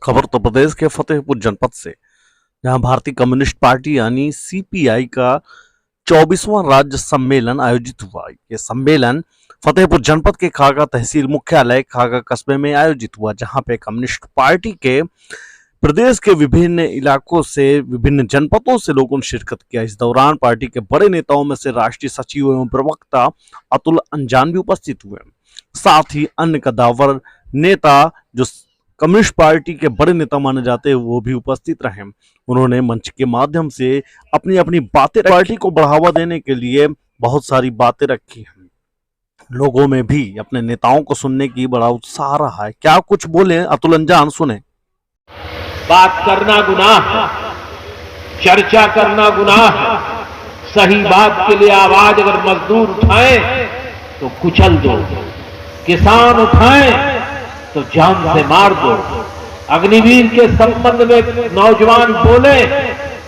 खबर उत्तर प्रदेश के फतेहपुर जनपद से, जहां भारतीय कम्युनिस्ट पार्टी यानी सीपीआई का 24वां राज्य सम्मेलन आयोजित हुआ। ये सम्मेलन फतेहपुर जनपद के खागा तहसील मुख्यालय खागा कस्बे में आयोजित हुआ, जहां पे कम्युनिस्ट पार्टी के प्रदेश के विभिन्न इलाकों से विभिन्न जनपदों से लोगों ने शिरकत किया। इस दौरान पार्टी के बड़े नेताओं में से राष्ट्रीय सचिव एवं प्रवक्ता अतुल अंजान भी उपस्थित हुए। साथ ही अन्य कद्दावर नेता जो कम्युनिस्ट पार्टी के बड़े नेता माने जाते हैं वो भी उपस्थित रहे। उन्होंने मंच के माध्यम से अपनी अपनी बातें पार्टी को बढ़ावा देने के लिए बहुत सारी बातें रखी हैं। लोगों में भी अपने नेताओं को सुनने की बड़ा उत्साह रहा है। क्या कुछ बोले अतुल अंजान, सुने। बात करना गुनाह है, चर्चा करना गुनाह है। सही बात के लिए आवाज अगर मजदूर उठाए तो कुचल दो, किसान उठाए तो जान से मार दो, अग्निवीर के संबंध में नौजवान बोले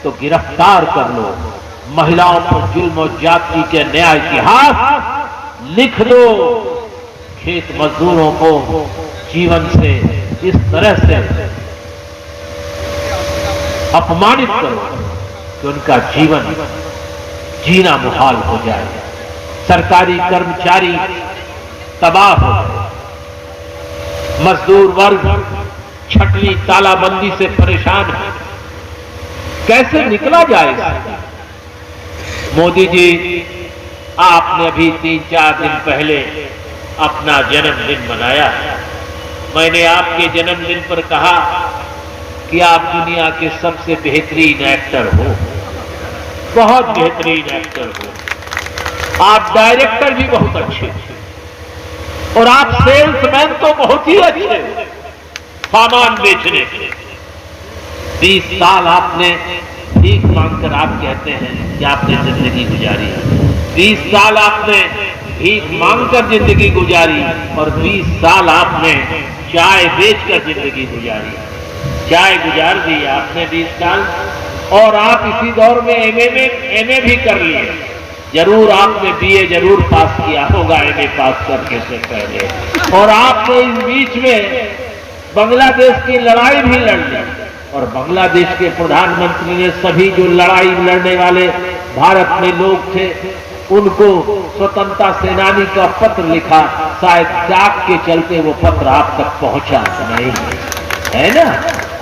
तो गिरफ्तार कर लो, महिलाओं पर जुल्म और जाति के नया इतिहास लिख दो, खेत मजदूरों को जीवन से इस तरह से अपमानित करो कि उनका जीवन जीना मुहाल हो जाए, सरकारी कर्मचारी तबाह हो जाए, मजदूर वर्ग छटनी तालाबंदी से परेशान है, कैसे निकला जाएगा। मोदी जी, आपने अभी 3-4 दिन पहले अपना जन्मदिन मनाया। मैंने आपके जन्मदिन पर कहा कि आप दुनिया के सबसे बेहतरीन एक्टर हो, बहुत बेहतरीन एक्टर हो, आप डायरेक्टर भी बहुत अच्छे थे और आप सेल्समैन तो बहुत ही अच्छे, सामान बेचने के। 20 साल आपने भीख मांगकर, आप कहते हैं कि आपने जिंदगी गुजारी, 20 साल आपने भीख मांगकर जिंदगी गुजारी और 20 साल आपने चाय बेचकर जिंदगी गुजारी। चाय गुजार दी आपने 20 साल, और आप इसी दौर में एमए भी कर लिए। जरूर आपने बीए जरूर पास किया होगा एमए पास करने से पहले, और आपने इस बीच में बांग्लादेश की लड़ाई भी लड़ ली, और बांग्लादेश के प्रधानमंत्री ने सभी जो लड़ाई लड़ने वाले भारत में लोग थे उनको स्वतंत्रता सेनानी का पत्र लिखा। शायद डाक के चलते वो पत्र आप तक पहुंचा नहीं, है ना।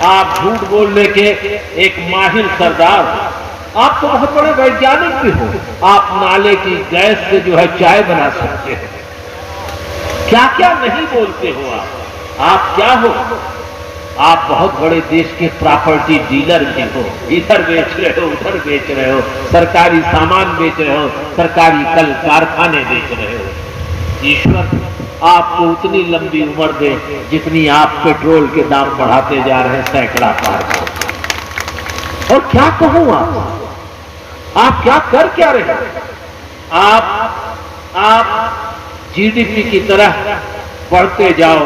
आप झूठ बोलने के एक माहिर सरदार, आप तो बहुत बड़े वैज्ञानिक भी हो। आप नाले की गैस से जो है चाय बना सकते हो, क्या क्या नहीं बोलते हो आप क्या हो। आप बहुत बड़े देश के प्रॉपर्टी डीलर भी हो, इधर बेच रहे हो उधर बेच रहे हो, सरकारी सामान बेच रहे हो, सरकारी कल कारखाने बेच रहे हो। ईश्वर आपको उतनी लंबी उम्र दे जितनी आप पेट्रोल के दाम बढ़ाते जा रहे हैं, सैकड़ा पार कर। और क्या कहूं, आप क्या कर क्या रहे हैं। आप जीडीपी की तरह बढ़ते जाओ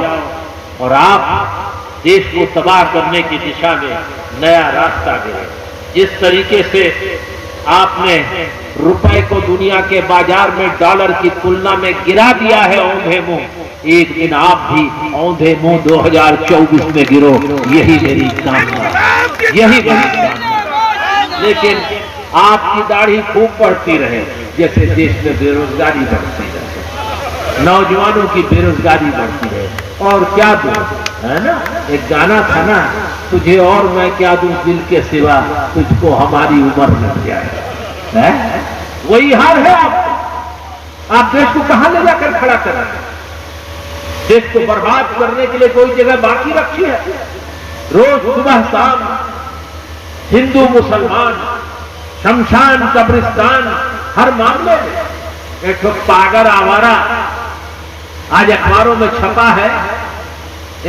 और आप देश को तबाह करने की दिशा में नया रास्ता गए। जिस तरीके से आपने रुपए को दुनिया के बाजार में डॉलर की तुलना में गिरा दिया है औंधे मुंह, एक दिन आप भी औंधे मुंह 2024 में गिरो, यही मेरी कामना, यही मेरी कामना। लेकिन आपकी दाढ़ी खूब बढ़ती रहे, जैसे देश में बेरोजगारी बढ़ती रहे, नौजवानों की बेरोजगारी बढ़ती रहे। और क्या दूं, है ना, एक गाना था ना, तुझे और मैं क्या दूं दिल के सिवा, तुझको हमारी उम्र लग जाए, है? वही हाल है आप देश को कहां ले जाकर खड़ा कर रहे हैं। देश को बर्बाद करने के लिए कोई जगह बाकी रखी है। रोज सुबह शाम हिंदू मुसलमान, शमशान कब्रिस्तान, हर मामले में एक पागल आवारा आज अखबारों में छपा है।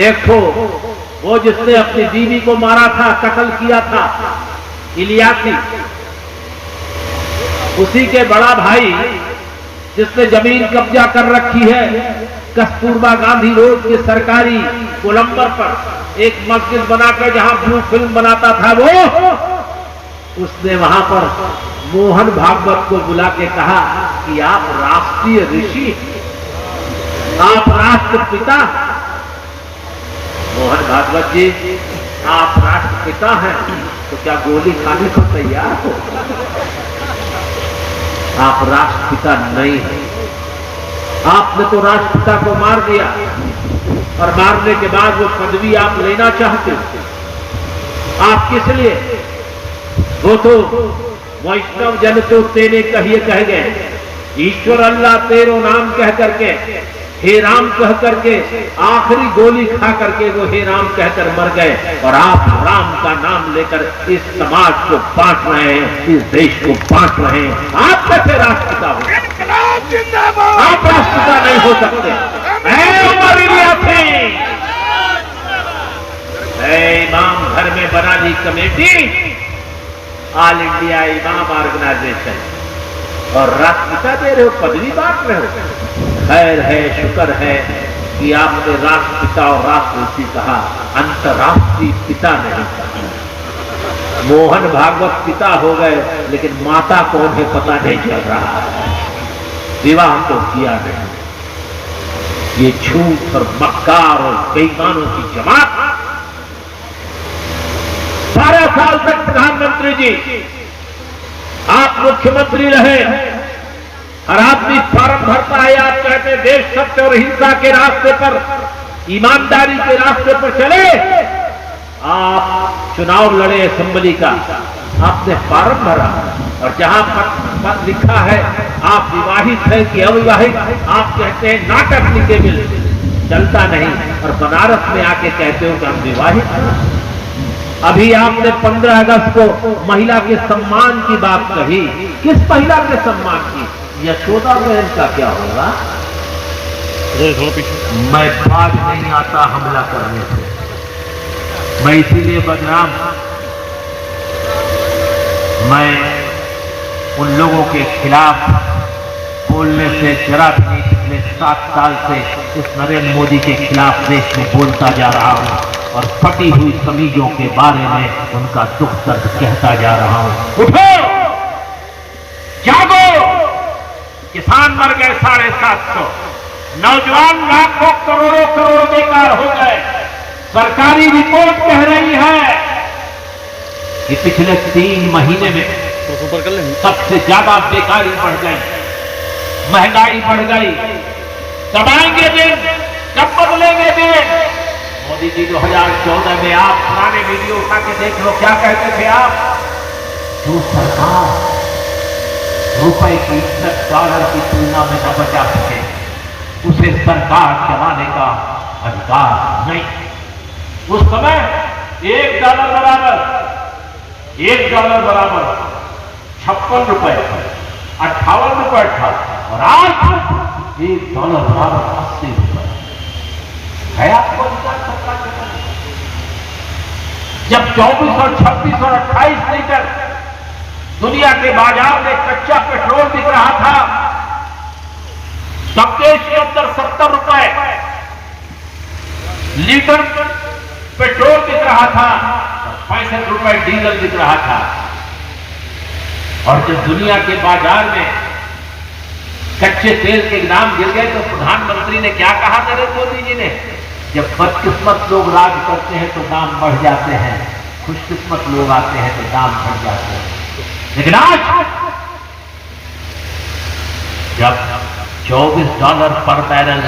एक तो वो जिसने अपनी बीवी को मारा था, कत्ल किया था, इलियासी, उसी के बड़ा भाई जिसने जमीन कब्जा कर रखी है कस्तूरबा गांधी रोड के सरकारी गोलंबर पर एक मस्जिद बनाकर जहां ब्लू फिल्म बनाता था वो, उसने वहां पर मोहन भागवत को बुला के कहा कि आप राष्ट्रीय ऋषि, आप राष्ट्रपिता। मोहन भागवत जी आप राष्ट्रपिता हैं तो क्या गोली खाने को तैयार हो? आप राष्ट्रपिता नहीं हैं। आपने तो राष्ट्रपिता को मार दिया और मारने के बाद वो पदवी आप लेना चाहते हो। आप किस लिए? वो तो वैष्णव जन तो तेरे कहिए कह गए, ईश्वर अल्लाह तेरो नाम कह करके, हे राम कह करके आखिरी गोली खा करके वो हे राम कहकर मर गए। और आप राम का नाम लेकर इस समाज को बांट रहे हैं, इस देश को बांट रहे हैं। आप कैसे राष्ट्रपिता हो? आप राष्ट्रपिता नहीं हो सकते। इमाम घर में बना ली कमेटी, ऑल इंडिया इमाम ऑर्गेनाइजेशन, और राष्ट्रपिता दे रहे हो, पदवी बांट रहे हो। खैर है, शुक्र है कि आपने राष्ट्रपिता और राष्ट्रपति कहा, अंतर्राष्ट्रीय पिता नहीं कहा। मोहन भागवत पिता हो गए, लेकिन माता कौन है पता नहीं चल रहा है। विवाह तो किया नहीं। ये झूठ और मक्कार और बेईमानों की जमात। 12 साल तक प्रधानमंत्री जी आप मुख्यमंत्री रहे, हर आदमी फॉर्म भरता है, आप कहते हैं देश सत्य और हिंसा के रास्ते पर, ईमानदारी के रास्ते पर चले। आप चुनाव लड़े असेंबली का, आपने फॉर्म भरा और जहां पद लिखा है आप विवाहित है कि अविवाहित, आप कहते हैं नाटक लिखेबल, चलता नहीं, और बनारस में आके कहते हो कि हम विवाहित हैं। अभी आपने 15 अगस्त को महिला के सम्मान की बात कही। किस महिला के सम्मान की? यशोदा बहन का क्या होगा? मैं बाज नहीं आता हमला करने से, मैं इसीलिए बदनाम। मैं उन लोगों के खिलाफ बोलने से जरा भी नहीं, पिछले 7 साल से इस नरेंद्र मोदी के खिलाफ देश में बोलता जा रहा हूं और फटी हुई समीजों के बारे में उनका दुख दर्द कहता जा रहा हूं। उठो, जागो। किसान मर गए 750, नौजवान लाखों करोड़ों करोड़ बेकार हो गए। सरकारी रिपोर्ट कह रही है कि पिछले 3 महीने में सबसे ज्यादा बेकारी बढ़ गई, महंगाई बढ़ गई। कब आएंगे दिन, कब बदलेंगे दिन? मोदी जी 2014 में आप पुराने वीडियो उठा के देख लो, क्या कहते थे आप? जो सरकार रुपए की इज्जत डॉलर की तुलना में न बचा सके, उसे सरकार चलाने का अधिकार नहीं। उस समय $1 बराबर 56 रुपए, 58 रुपए था, और आज $1 बराबर 80 रुपए है। आपको जब 24 और 26 और 28 लीटर दुनिया के बाजार में कच्चा पेट्रोल बिक रहा था, तब देश के अंदर 70 रुपए लीटर पेट्रोल बिक रहा था, 65 रुपए डीजल बिक रहा था। और जब दुनिया के बाजार में कच्चे तेल के दाम गिर गए तो प्रधानमंत्री ने क्या कहा? नरेंद्र मोदी जी ने, जब बदकिस्मत लोग राज करते हैं तो दाम बढ़ जाते हैं, खुशकिस्मत लोग आते हैं तो दाम बढ़ जाते हैं। लेकिन आज जब $24 पर बैरल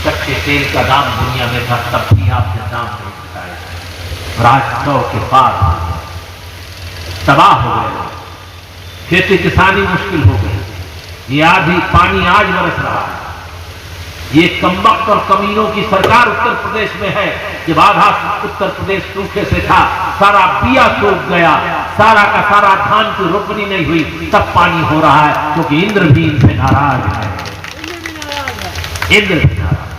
कच्चे तेल का दाम दुनिया में था, तब भी आपने दाम नहीं बताया। आज 100 के पार तबाह हो गए, खेती किसानी मुश्किल हो गई। ये आधी पानी आज बरस रहा है। ये कमबख्त और कमीनों की सरकार उत्तर प्रदेश में है। जब आधा उत्तर प्रदेश सूखे से था, सारा बिया सूख गया, सारा का सारा धान की रोपनी नहीं हुई, तब पानी हो रहा है, क्योंकि इंद्र भी इनसे नाराज है। इंद्र भी नाराज।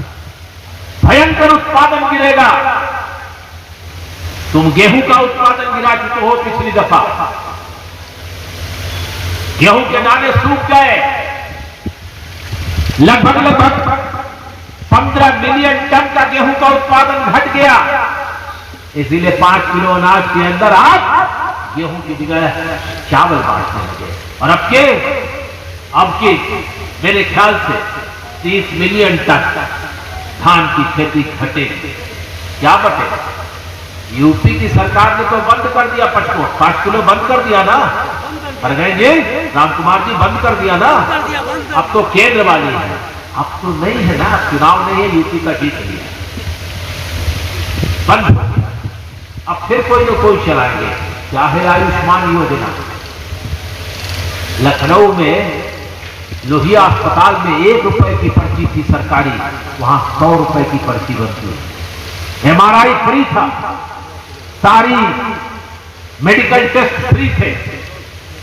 भयंकर उत्पादन गिरेगा। तुम गेहूं का उत्पादन गिरा चुके हो पिछली दफा, गेहूं के दाने सूख गए। लगभग 15 मिलियन टन का गेहूं का उत्पादन घट गया। इसीलिए 5 किलो अनाज के अंदर आप गेहूं की जगह चावल बांटने लगे। और अब के मेरे ख्याल से 30 मिलियन टन धान की खेती घटेगी। क्या बटे? यूपी की सरकार ने तो बंद कर दिया 5 किलो बंद कर दिया ना, कर गए जी राम कुमार जी, बंद कर दिया ना। अब तो केंद्र वाली है, अब तो नहीं है ना, चुनाव नहीं है, यूपी का जीत लिया, बंद हो गया। अब फिर कोई न कोई चलाएंगे, चाहे आयुष्मान योजना। लखनऊ में लोहिया अस्पताल में 1 रुपए की पर्ची थी सरकारी, वहां 100 रुपए की पर्ची बनती है। MRI फ्री था, सारी मेडिकल टेस्ट फ्री थे,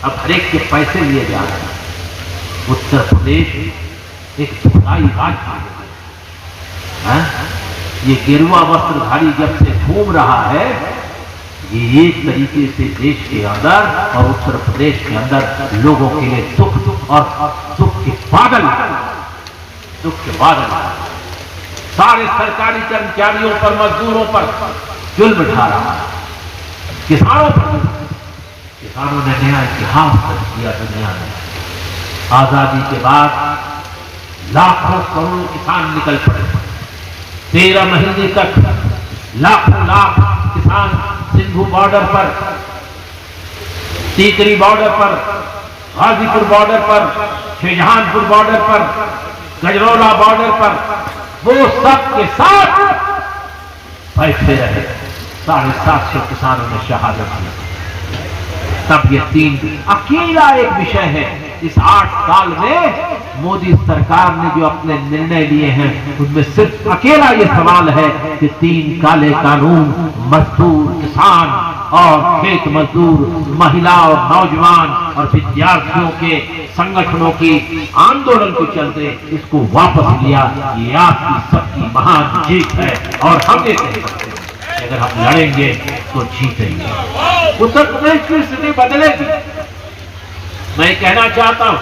अब हरेक के पैसे लिए जा रहे हैं। उत्तर प्रदेश एक धुलाई राज्य है। ये गेरुआ वस्त्रधारी जब से घूम रहा है, ये एक तरीके से देश के अंदर और उत्तर प्रदेश के अंदर लोगों के लिए दुख और दुख के बादल, सारे सरकारी कर्मचारियों पर, मजदूरों पर जुल्म ढा रहा है, किसानों पर। किसानों ने नया इतिहास दर्ज किया दुनिया में। आजादी के बाद लाखों करोड़ किसान निकल पड़े, 13 महीने तक लाखों लाख किसान सिंधु बॉर्डर पर, टीकरी बॉर्डर पर, गाजीपुर बॉर्डर पर, शाहजहांपुर बॉर्डर पर, गजरौला बॉर्डर पर, वो सब के साथ बैठे रहे। 750 किसानों ने शहादत दी। तब ये 3 अकेला एक विषय है इस 8 साल में मोदी सरकार ने जो अपने निर्णय लिए हैं, उनमें सिर्फ अकेला ये सवाल है कि 3 काले कानून मजदूर, किसान और खेत मजदूर, महिला और नौजवान और विद्यार्थियों के संगठनों की आंदोलन के चलते इसको वापस लिया। ये आपकी सबकी महान जीत है और हम ये कह सकते हैं अगर हम लड़ेंगे तो जीतेंगे। उत्तर प्रदेश की स्थिति बदलेगी। मैं कहना चाहता हूं,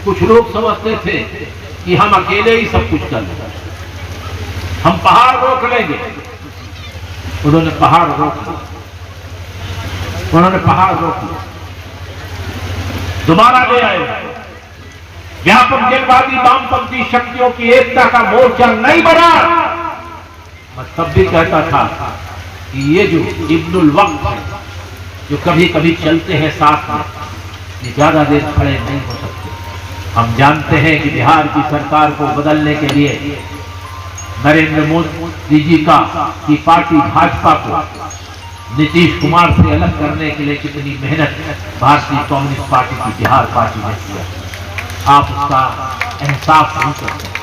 कुछ लोग समझते थे कि हम अकेले ही सब कुछ कर लेंगे, हम पहाड़ रोक लेंगे। उन्होंने पहाड़ रोक लिया, उन्होंने पहाड़ रोक लिया, दोबारा ले आए। व्यापक जनवादी वामपंथी शक्तियों की एकता का मोर्चा नहीं बना। मैं तब भी कहता था कि ये जो इब्नुल वक्त है, जो कभी कभी चलते हैं साथ में, ये ज्यादा देर खड़े नहीं हो सकते। हम जानते हैं कि बिहार की सरकार को बदलने के लिए नरेंद्र मोदी जी की पार्टी भाजपा को नीतीश कुमार से अलग करने के लिए कितनी मेहनत भारतीय कम्युनिस्ट पार्टी की बिहार पार्टी ने किया। आप उसका एहसास नहीं करते।